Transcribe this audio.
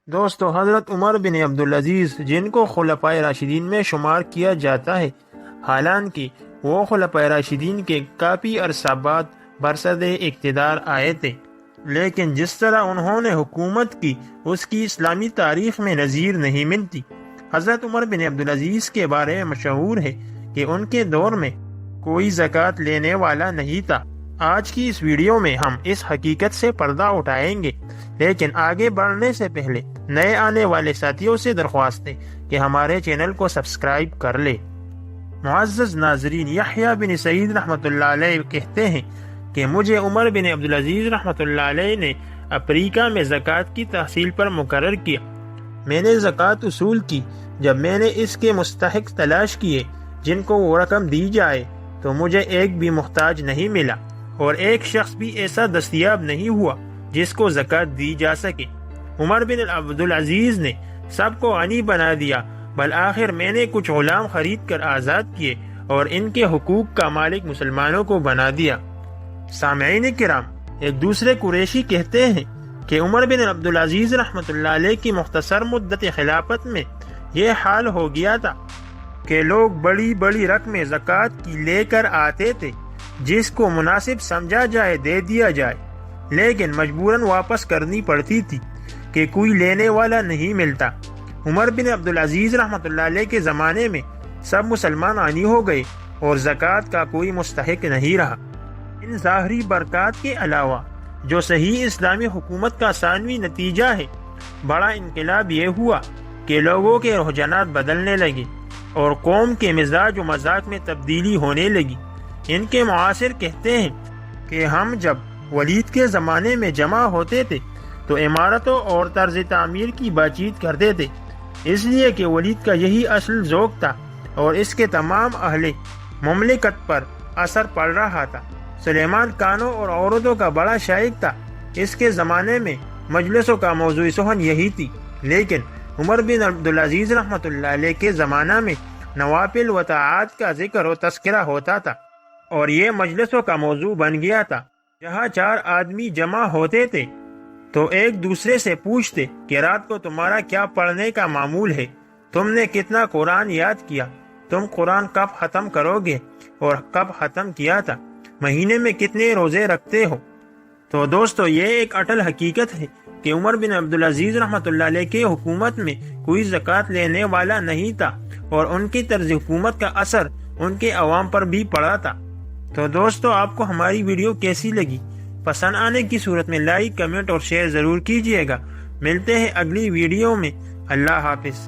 دوستو، حضرت عمر بن عبدالعزیز جن کو خلفائے راشدین میں شمار کیا جاتا ہے، حالانکہ وہ خلفائے راشدین کے کافی عرصہ بعد برصد اقتدار آئے تھے، لیکن جس طرح انہوں نے حکومت کی اس کی اسلامی تاریخ میں نظیر نہیں ملتی۔ حضرت عمر بن عبدالعزیز کے بارے میں مشہور ہے کہ ان کے دور میں کوئی زکوٰۃ لینے والا نہیں تھا۔ آج کی اس ویڈیو میں ہم اس حقیقت سے پردہ اٹھائیں گے، لیکن آگے بڑھنے سے پہلے نئے آنے والے ساتھیوں سے درخواست ہے کہ ہمارے چینل کو سبسکرائب کر لے۔ معزز ناظرین، یحییٰ بن سعید رحمۃ اللہ علیہ کہتے ہیں کہ مجھے عمر بن عبدالعزیز رحمۃ اللہ علیہ نے افریقہ میں زکوٰۃ کی تحصیل پر مقرر کیا۔ میں نے زکوٰۃ وصول کی۔ جب میں نے اس کے مستحق تلاش کیے جن کو وہ رقم دی جائے تو مجھے ایک بھی محتاج نہیں ملا، اور ایک شخص بھی ایسا دستیاب نہیں ہوا جس کو زکوٰۃ دی جا سکے۔ عمر بن عبدالعزیز نے سب کو غنی بنا دیا، بالآخر میں نے کچھ غلام خرید کر آزاد کیے اور ان کے حقوق کا مالک مسلمانوں کو بنا دیا۔ سامعین کرام، ایک دوسرے قریشی کہتے ہیں کہ عمر بن عبدالعزیز رحمۃ اللہ علیہ کی مختصر مدت خلافت میں یہ حال ہو گیا تھا کہ لوگ بڑی بڑی رقمیں زکوٰۃ کی لے کر آتے تھے، جس کو مناسب سمجھا جائے دے دیا جائے، لیکن مجبوراً واپس کرنی پڑتی تھی کہ کوئی لینے والا نہیں ملتا۔ عمر بن عبدالعزیز رحمۃ اللہ علیہ کے زمانے میں سب مسلمان غنی ہو گئے اور زکوٰۃ کا کوئی مستحق نہیں رہا۔ ان ظاہری برکات کے علاوہ جو صحیح اسلامی حکومت کا ثانوی نتیجہ ہے، بڑا انقلاب یہ ہوا کہ لوگوں کے رجحانات بدلنے لگے اور قوم کے مزاج و مذاق میں تبدیلی ہونے لگی۔ ان کے معاصر کہتے ہیں کہ ہم جب ولید کے زمانے میں جمع ہوتے تھے تو عمارتوں اور طرز تعمیر کی بات چیت کرتے تھے، اس لیے کہ ولید کا یہی اصل ذوق تھا اور اس کے تمام اہل مملکت پر اثر پڑ رہا تھا۔ سلیمان کانوں اور عورتوں کا بڑا شائق تھا، اس کے زمانے میں مجلسوں کا موضوع سخن یہی تھی، لیکن عمر بن عبدالعزیز رحمۃ اللہ علیہ کے زمانہ میں نوافل و طاعات کا ذکر و تذکرہ ہوتا تھا اور یہ مجلسوں کا موضوع بن گیا تھا۔ جہاں چار آدمی جمع ہوتے تھے تو ایک دوسرے سے پوچھتے کہ رات کو تمہارا کیا پڑھنے کا معمول ہے، تم نے کتنا قرآن یاد کیا، تم قرآن کب ختم کرو گے اور کب ختم کیا تھا، مہینے میں کتنے روزے رکھتے ہو۔ تو دوستو، یہ ایک اٹل حقیقت ہے کہ عمر بن عبدالعزیز رحمۃ اللہ علیہ کے حکومت میں کوئی زکوٰۃ لینے والا نہیں تھا اور ان کی طرز حکومت کا اثر ان کے عوام پر بھی پڑا تھا۔ تو دوستو، آپ کو ہماری ویڈیو کیسی لگی؟ پسند آنے کی صورت میں لائک، کمنٹ اور شیئر ضرور کیجیے گا۔ ملتے ہیں اگلی ویڈیو میں۔ اللہ حافظ۔